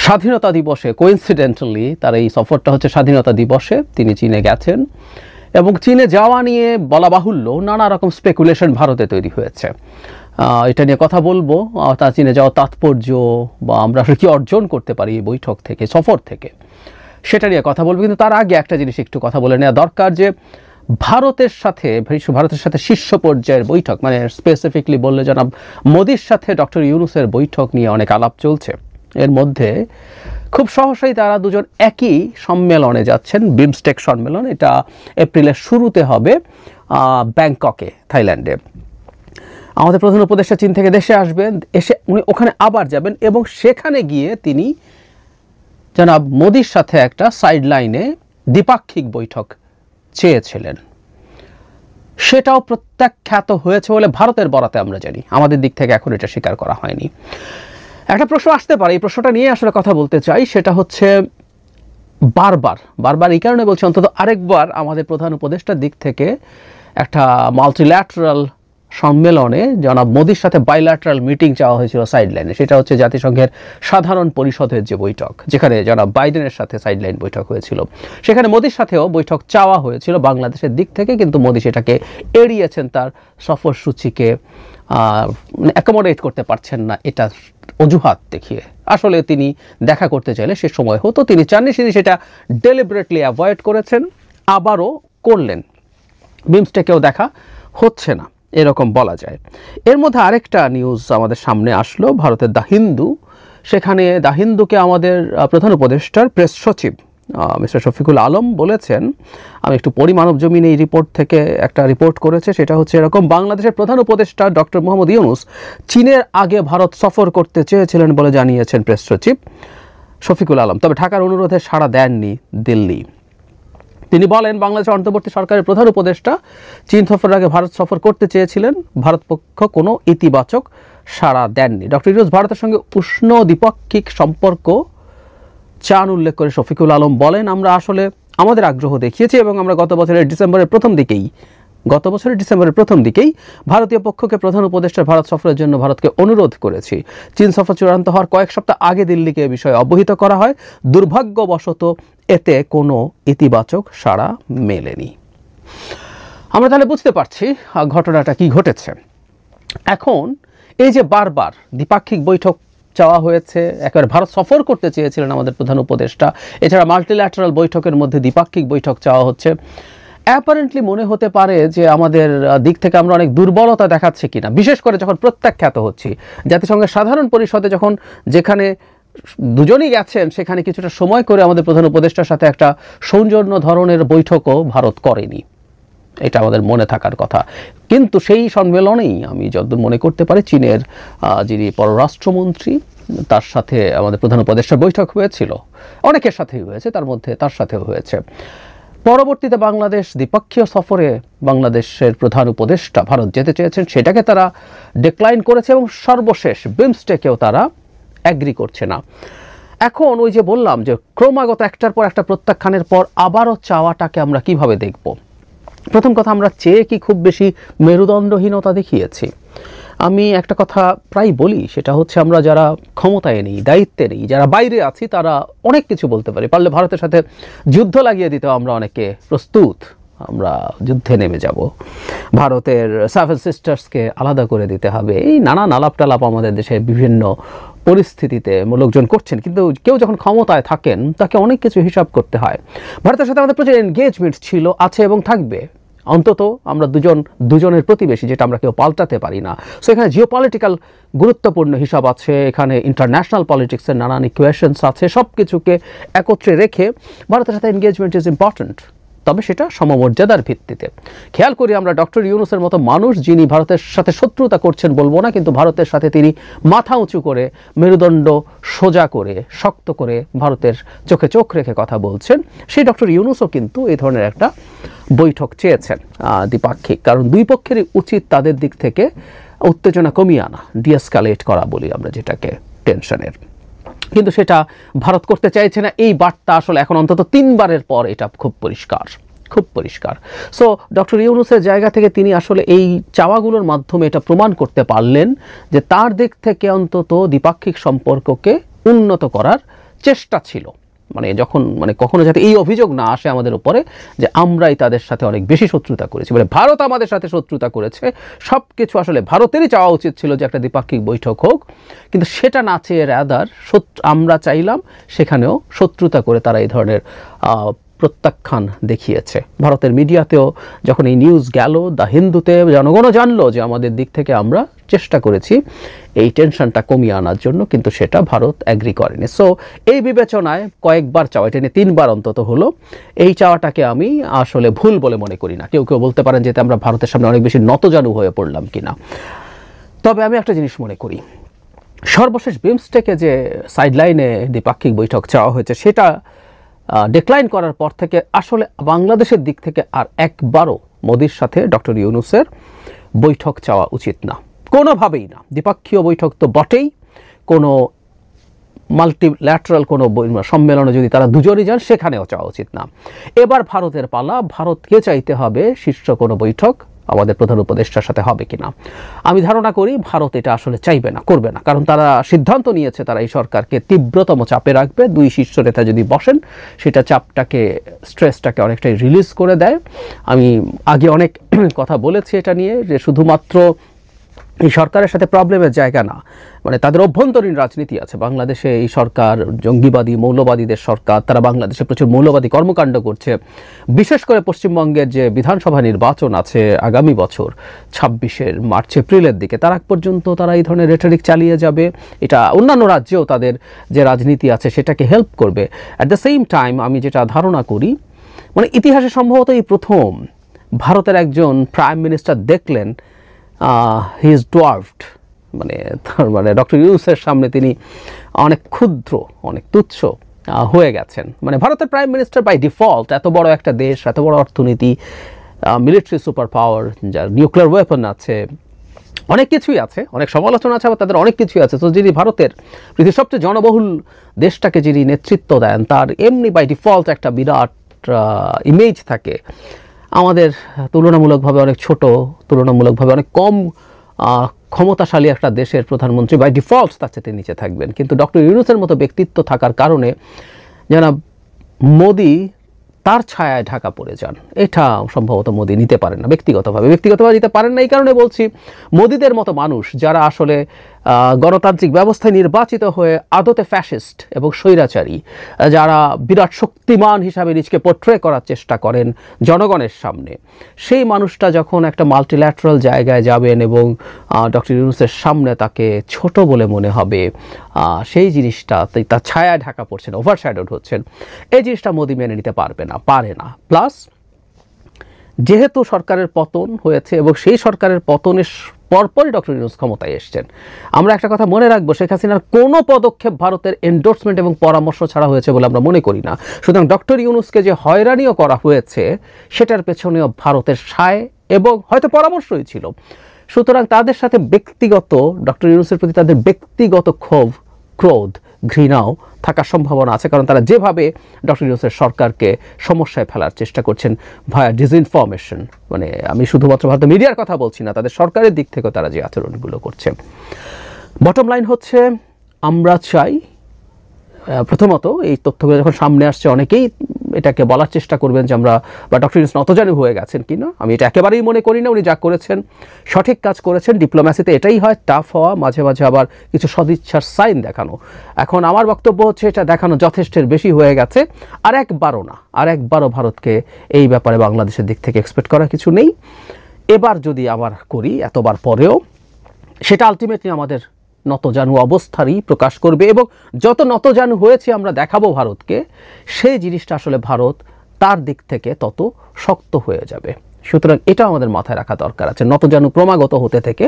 স্বাধীনতা দিবসে কোইন্সিডেন্টালি তার এই সফরটা হচ্ছে স্বাধীনতা দিবসে তিনি চীনে গেছেন এবং চীনে যাওয়া নিয়ে বলা বাহুল্য নানা রকম স্পেকুলেশন ভারতে তৈরি হয়েছে। এটা নিয়ে কথা বলবো, তার চীনে যাওয়ার তাৎপর্য বা আমরা আসলে কী অর্জন করতে পারি এই বৈঠক থেকে, সফর থেকে, সেটা নিয়ে কথা বলবো। কিন্তু তার আগে একটা জিনিস একটু কথা বলে নেওয়া দরকার যে ভারতের সাথে শীর্ষ পর্যায়ের বৈঠক, মানে স্পেসিফিকলি বললে জনাব মোদির সাথে ডক্টর ইউনূসের বৈঠক নিয়ে অনেক আলাপ চলছে। এর মধ্যে খুব সহসাই তারা দুজন একই সম্মেলনে যাচ্ছেন, বিমস্টেক সম্মেলন। এটা এপ্রিলের শুরুতে হবে ব্যাংককে, থাইল্যান্ডে। আমাদের প্রধান উপদেষ্টা চীন থেকে দেশে আসবেন, এসে উনি ওখানে আবার যাবেন এবং সেখানে গিয়ে তিনি জনাব মোদির সাথে একটা সাইড লাইনে দ্বিপাক্ষিক বৈঠক চেয়েছিলেন। সেটাও প্রত্যাখ্যাত হয়েছে বলে ভারতের বরাতে আমরা জানি, আমাদের দিক থেকে এখন এটা স্বীকার করা হয়নি। একটা প্রশ্ন আসতে পারে, এই প্রশ্নটা নিয়ে আসলে কথা বলতে চাই। সেটা হচ্ছে বারবার এই কারণে বলছি, অন্তত আরেকবার আমাদের প্রধান উপদেষ্টার দিক থেকে একটা মাল্টিল্যাটারাল সম্মেলনে জনাব মোদির সাথে বাইল্যাটারাল মিটিং চাওয়া হয়েছিল সাইডলাইনে। সেটা হচ্ছে জাতিসংঘের সাধারণ পরিষদের যে বৈঠক, যেখানে জনাব বাইডেনের সাথে সাইডলাইন বৈঠক হয়েছিল, সেখানে মোদির সাথেও বৈঠক চাওয়া হয়েছিল বাংলাদেশের দিক থেকে, কিন্তু মোদি সেটাকে এড়িয়েছেন, তার সফরসূচিকে অ্যাকোমোডেট করতে পারছেন না এটা অজুহাত দেখিয়ে। আসলে তিনি দেখা করতে চাইলে সে সময় হতো, তিনি চাননি, তিনি সেটা ডেলিবারেটলি অ্যাভয়েড করেছেন, আবারও করলেন। বিমস্টেকেও দেখা হচ্ছে না, এরকম বলা যায়। এর মধ্যে আরেকটা নিউজ আমাদের সামনে আসলো, ভারতের দ্য হিন্দু। সেখানে দ্য হিন্দুকে আমাদের প্রধান উপদেষ্টার প্রেস সচিব মিস্টার শফিকুল আলম বলেছেন, আমি একটু পরিমানব জমিন এই রিপোর্ট থেকে একটা রিপোর্ট করেছে, সেটা হচ্ছে এরকম: বাংলাদেশের প্রধান উপদেষ্টা ডক্টর মোহাম্মদ ইউনূস চীনের আগে ভারত সফর করতে চেয়েছিলেন বলে জানিয়েছেন প্রেস সচিব শফিকুল আলম, তবে ঢাকার অনুরোধে সাড়া দেননি দিল্লি। তিনি বলেন, বাংলাদেশের অন্তর্বর্তী সরকারের প্রধান উপদেষ্টা চীন সফরের আগে ভারত সফর করতে চেয়েছিলেন, ভারত পক্ষ কোনো ইতিবাচক সাড়া দেননি। ডক্টর ইউনূস ভারতের সঙ্গে উষ্ণ দ্বিপাক্ষিক সম্পর্ক চান উল্লেখ করে শফিকুল আলম বলেন, আমরা আসলে আমাদের আগ্রহ দেখিয়েছি এবং আমরা গত বছরের ডিসেম্বরের প্রথম দিকেই ভারতীয় পক্ষকে প্রধান উপদেষ্টার ভারত সফরের জন্য ভারতকে অনুরোধ করেছি। চীন সফর চূড়ান্ত হওয়ার কয়েক সপ্তাহ আগে দিল্লিকে এ বিষয়ে অবহিত করা হয়, দুর্ভাগ্যবশত এতে কোনো ইতিবাচক সাড়া মেলেনি। আমরা তাহলে বুঝতে পারছি ঘটনাটা কি ঘটেছে। এখন এই যে বারবার দ্বিপাক্ষিক বৈঠক চাওয়া হয়েছে, একেবারে ভারত সফর করতে চেয়েছিলেন আমাদের প্রধান উপদেষ্টা, এছাড়া মাল্টিল্যাটারাল বৈঠকের মধ্যে দ্বিপাক্ষিক বৈঠক চাওয়া হচ্ছে, অ্যাপারেন্টলি মনে হতে পারে যে আমাদের দিক থেকে আমরা অনেক দুর্বলতা দেখাচ্ছি কিনা, বিশেষ করে যখন প্রত্যাখ্যাত হচ্ছি। জাতিসংঘের সাধারণ পরিষদে যেখানে দুজনই গেছেন, সেখানে কিছুটা সময় করে আমাদের প্রধান উপদেষ্টার সাথে একটা সৌজন্য ধরনের বৈঠকও ভারত করেনি, এটা আমাদের মনে থাকার কথা। কিন্তু সেই সম্মেলনেই আমি যতদূর মনে করতে পারি চীনের যিনি পররাষ্ট্রমন্ত্রী, তার সাথে আমাদের প্রধান উপদেষ্টার বৈঠক হয়েছিল, অনেকের সাথেই হয়েছে, তার মধ্যে তার সাথেও হয়েছে। পরবর্তীতে বাংলাদেশ দ্বিপক্ষীয় সফরে বাংলাদেশের প্রধান উপদেষ্টা ভারত যেতে চেয়েছেন, সেটাকে তারা ডিক্লাইন করেছে এবং সর্বশেষ বিমস্টেকেও তারা অ্যাগ্রি করছে না। এখন ওই যে বললাম যে ক্রমাগত একটার পর একটা প্রত্যাখ্যানের পর আবারও চাওয়াটাকে আমরা কিভাবে দেখব? প্রথম কথা, আমরা চেয়ে কি খুব বেশি মেরুদণ্ডহীনতা দেখিয়েছি? আমি একটা কথা প্রায় বলি, সেটা হচ্ছে আমরা যারা ক্ষমতায় নেই, দায়িত্বে নেই, যারা বাইরে আছি, তারা অনেক কিছু বলতে পারি, পারলে ভারতের সাথে যুদ্ধ লাগিয়ে দিতেও আমরা অনেকে প্রস্তুত, আমরা যুদ্ধে নেমে যাব, ভারতের সেভেন সিস্টার্সকে আলাদা করে দিতে হবে, এই নানান আলাপ টালাপ আমাদের দেশে বিভিন্ন পরিস্থিতিতে লোকজন করছেন। কিন্তু কেউ যখন ক্ষমতায় থাকেন তাকে অনেক কিছু হিসাব করতে হয়। ভারতের সাথে আমাদের প্রচুর এনগেজমেন্ট ছিল, আছে এবং থাকবে। অন্তত আমরা দুজনের প্রতিবেশী, যেটা আমরা কেউ পাল্টাতে পারি না। সো এখানে জিওপলিটিক্যাল গুরুত্বপূর্ণ হিসাব আছে, এখানে ইন্টারন্যাশনাল পলিটিক্সের নানান ইকুয়েশনস আছে, সব কিছুকে একত্রে রেখে ভারতের সাথে এনগেজমেন্ট ইজ ইম্পর্ট্যান্ট, তবে সেটা সমমর্যাদার ভিত্তিতে। খেয়াল করি আমরা ডক্টর ইউনূসের মতো মানুষ, যিনি ভারতের সাথে শত্রুতা করছেন বলবো না, কিন্তু ভারতের সাথে তিনি মাথা উঁচু করে, মেরুদণ্ড সোজা করে, শক্ত করে ভারতের চোখে চোখ রেখে কথা বলছেন, সেই ডক্টর ইউনূসও কিন্তু এই ধরনের একটা বৈঠক চেয়েছেন দ্বিপাক্ষিক। কারণ দুই পক্ষেরই উচিত তাদের দিক থেকে উত্তেজনা কমিয়ে আনা, ডিএসকালেট করা বলি আমরা যেটাকে, টেনশনের। কিন্তু সেটা ভারত করতে চাইছে না। এই বার্তা আসলে এখন অন্তত 3 বারের পর এটা খুব পরিষ্কার। সো ডক্টর ইউনূসের জায়গা থেকে তিনি আসলে এই চাওয়াগুলোর মাধ্যমে এটা প্রমাণ করতে পারলেন যে তার দিক থেকে অন্তত দ্বিপাক্ষিক সম্পর্ককে উন্নত করার চেষ্টা ছিল, মানে যখন মানে কখনো যাতে এই অভিযোগ না আসে আমাদের উপরে যে আমরাই তাদের সাথে অনেক বেশি শত্রুতা করেছি, মানে ভারত আমাদের সাথে শত্রুতা করেছে, সব কিছু আসলে ভারতেরই চাওয়া উচিত ছিল যে একটা দ্বিপাক্ষিক বৈঠক হোক, কিন্তু সেটা না চেয়ে রাদার আমরা চাইলাম, সেখানেও শত্রুতা করে তারা এই ধরনের প্রত্যাখ্যান দেখিয়েছে। ভারতের মিডিয়াতেও যখন এই নিউজ গেল, দ্য হিন্দুতে জনগণও জানলো যে আমাদের দিক থেকে আমরা চেষ্টা করেছি এই টেনশনটা কমিয়ে আনার জন্য, কিন্তু সেটা ভারত অ্যাগ্রি করেনি। সো এই বিবেচনায় কয়েকবার চাওয়া, এটা নিয়ে 3 বার অন্তত হলো, এই চাওয়াটাকে আমি আসলে ভুল বলে মনে করি না। কেউ কেউ বলতে পারেন যে আমরা ভারতের সামনে অনেক বেশি নতজানু হয়ে পড়লাম কিনা। তবে আমি একটা জিনিস মনে করি, সর্বশেষ বিমস্টেকে যে সাইডলাইনে দ্বিপাক্ষিক বৈঠক চাওয়া হয়েছে, সেটা ডিক্লাইন করার পর থেকে আসলে বাংলাদেশের দিক থেকে আর একবারও মোদির সাথে ডক্টর ইউনূসের বৈঠক চাওয়া উচিত না, কোনোভাবেই না। দ্বিপাক্ষীয় বৈঠক তো বটেই, কোনো মাল্টিল্যাটারাল কোনো সম্মেলনে যদি তারা দুজনই যান, সেখানেও চাওয়া উচিত না। এবার ভারতের পালা, ভারতকে চাইতে হবে শীর্ষ কোনো বৈঠক আমাদের প্রধান উপদেষ্টার সাথে হবে কিনা। আমি ধারণা করি ভারত এটা আসলে চাইবে না, করবে না, কারণ তারা সিদ্ধান্ত নিয়েছে তারা এই সরকারকে তীব্রতম চাপে রাখবে। 2 শীর্ষ নেতা যদি বসেন, সেটা চাপটাকে, স্ট্রেসটাকে অনেকটাই রিলিজ করে দেয়। আমি আগে অনেক কথা বলেছি এটা নিয়ে, যে শুধুমাত্র এই সরকারের সাথে প্রবলেমের জায়গা না, মানে তাদের অভ্যন্তরীণ রাজনীতি আছে। বাংলাদেশে এই সরকার জঙ্গিবাদী মৌলবাদীদের সরকার, তারা বাংলাদেশে প্রচুর মৌলবাদী কর্মকাণ্ড করছে। বিশেষ করে পশ্চিমবঙ্গের যে বিধানসভা নির্বাচন আছে আগামী বছর 26 মার্চ এপ্রিলের দিকে, তার আগ পর্যন্ত তারা এই ধরনের রেটরিক চালিয়ে যাবে। এটা অন্যান্য রাজ্যেও তাদের যে রাজনীতি আছে সেটাকে হেল্প করবে। অ্যাট দ্য সেম টাইম আমি যেটা ধারণা করি, মানে ইতিহাসে সম্ভবত এই প্রথম ভারতের একজন প্রাইম মিনিস্টার দেখলেন হি ইজ ডোয়ার্ভড, মানে ডক্টর ইউনূসের সামনে তিনি অনেক ক্ষুদ্র, অনেক তুচ্ছ হয়ে গেছেন। মানে ভারতের প্রাইম মিনিস্টার বাই ডিফল্ট, এত বড় একটা দেশ, এত বড় অর্থনীতি, মিলিটারি সুপার পাওয়ার, যার নিউক্লিয়ার ওয়েপন আছে, অনেক কিছুই আছে, অনেক সমালোচনা আছে, আবার তাদের অনেক কিছুই আছে। তো যিনি ভারতের পৃথিবীর সবচেয়ে জনবহুল দেশটাকে যিনি নেতৃত্ব দেন, তার এমনি বাই ডিফল্ট একটা বিরাট ইমেজ থাকে। আমাদের তুলনামূলকভাবে অনেক ছোট, তুলনামূলকভাবে অনেক কম ক্ষমতাশালী একটা দেশের প্রধানমন্ত্রী বাই ডিফল্ট তার চেয়ে নিচে থাকবেন। কিন্তু ডক্টর ইউনূসের মতো ব্যক্তিত্ব থাকার কারণে জনাব মোদি তার ছায়ায় ঢাকা পড়ে যান। এটা সম্ভবত মোদি নিতে পারেন না, ব্যক্তিগতভাবে নিতে পারেন না। এই কারণে বলছি, মোদিদের মতো মানুষ যারা আসলে গণতান্ত্রিক ব্যবস্থায় নির্বাচিত হয়ে আদতে ফ্যাসিস্ট এবং স্বৈরাচারী, যারা বিরাট শক্তিমান হিসাবে নিজকে পোট্রে করার চেষ্টা করেন জনগণের সামনে, সেই মানুষটা যখন একটা মাল্টিল্যাটারাল জায়গায় যাবেন এবং ডক্টর ইউনূসের সামনে তাকে ছোট বলে মনে হবে, সেই জিনিসটা তার ছায়ায় ঢাকা পড়ছেন, ওভারশ্যাডোড হচ্ছেন, এই জিনিসটা মোদি মেনে নিতে পারে না। প্লাস যেহেতু সরকারের পতন হয়েছে এবং সেই সরকারের পতনের পরপরই ডক্টর ইউনূস ক্ষমতায় এসছেন, আমরা একটা কথা মনে রাখবো, শেখ হাসিনার কোনো পদক্ষেপ ভারতের এন্ডোর্সমেন্ট এবং পরামর্শ ছাড়া হয়েছে বলে আমরা মনে করি না। সুতরাং ডক্টর ইউনূসকে যে হয়রানিও করা হয়েছে, সেটার পেছনেও ভারতের সায় এবং হয়তো পরামর্শই ছিল। সুতরাং তাদের সাথে ব্যক্তিগত, ডক্টর ইউনূসের প্রতি তাদের ব্যক্তিগত ক্রোধ, ঘৃণাও থাকার সম্ভাবনা আছে, কারণ তারা যেভাবে ডক্টর ইউনূসের সরকারকে সমস্যায় ফেলার চেষ্টা করছেন ভায়া ডিসইনফরমেশন, মানে আমি শুধুমাত্র ভারতের মিডিয়ার কথা বলছি না, তাদের সরকারের দিক থেকেও তারা যে আচরণগুলো করছে। বটম লাইন হচ্ছে, আমরা চাই প্রথমত এই তথ্যগুলো যখন সামনে আসছে, অনেকেই এটাকে বলার চেষ্টা করবেন যে আমরা বা ডক্টর ইউনূস নতজানু হয়ে গেছেন কিনা। আমি এটা একেবারেই মনে করি না। উনি যা করেছেন সঠিক কাজ করেছেন। ডিপ্লোম্যাসিতে এটাই হয়, টাফ হওয়া, মাঝে মাঝে আবার কিছু সদিচ্ছার সাইন দেখানো। এখন আমার বক্তব্য হচ্ছে, এটা দেখানো যথেষ্টের বেশি হয়ে গেছে। আর একবারও ভারতকে এই ব্যাপারে বাংলাদেশের দিক থেকে এক্সপেক্ট করা কিছু নেই। এবার যদি আবার করি, এতবার পরেও, সেটা আলটিমেটলি আমাদের নতজানু অবস্থারই প্রকাশ করবে, এবং যত নতজানু হয়েছে আমরা দেখাবো ভারতকে, সেই জিনিসটা আসলে ভারত তার দিক থেকে তত শক্ত হয়ে যাবে। সুতরাং এটা আমাদের মাথায় রাখা দরকার আছে। নতজানু ক্রমাগত হতে থেকে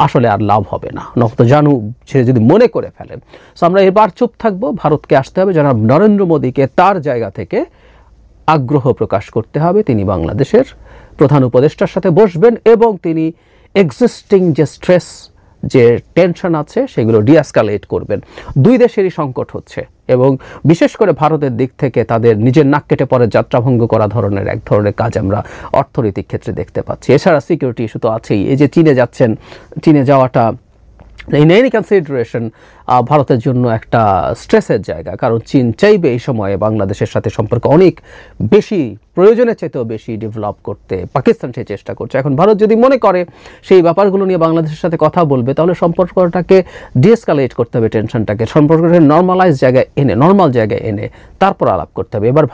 আসলে আর লাভ হবে না, নতজানু সে যদি মনে করে ফেলেন। সো আমরা এবার চুপ থাকবো, ভারতকে আসতে হবে, জনাব নরেন্দ্র মোদীকে তার জায়গা থেকে আগ্রহ প্রকাশ করতে হবে। তিনি বাংলাদেশের প্রধান উপদেষ্টার সাথে বসবেন এবং তিনি এক্সিস্টিং যে স্ট্রেস, যে টেনশন আছে, সেগুলো ডিএসকালেট করবেন। 2 দেশেরই সংকট হচ্ছে, এবং বিশেষ করে ভারতের দিক থেকে তাদের নিজের নাক কেটে পরে যাত্রাভঙ্গ করা এক ধরনের কাজ আমরা অর্থনৈতিক ক্ষেত্রে দেখতে পাচ্ছি। এছাড়া সিকিউরিটি ইস্যু তো আছেই। এই যে চীনে যাচ্ছেন, চীনে যাওয়াটা ইন এনি কনসিডারেশন ভারতের জন্য একটা স্ট্রেসের জায়গা, কারণ চীন চাইবে এই সময়ে বাংলাদেশের সাথে সম্পর্ক অনেক বেশি, প্রয়োজনের চাইতেও বেশি ডেভেলপ করতে। পাকিস্তান সেই চেষ্টা করছে। এখন ভারত যদি মনে করে সেই ব্যাপারগুলো নিয়ে বাংলাদেশের সাথে কথা বলবে, তাহলে সম্পর্কটাকে ডিএসকালেট করতে হবে, টেনশনটাকে সম্পর্কটাকে নর্মাল জায়গায় এনে তারপর আলাপ করতে হবে। এবার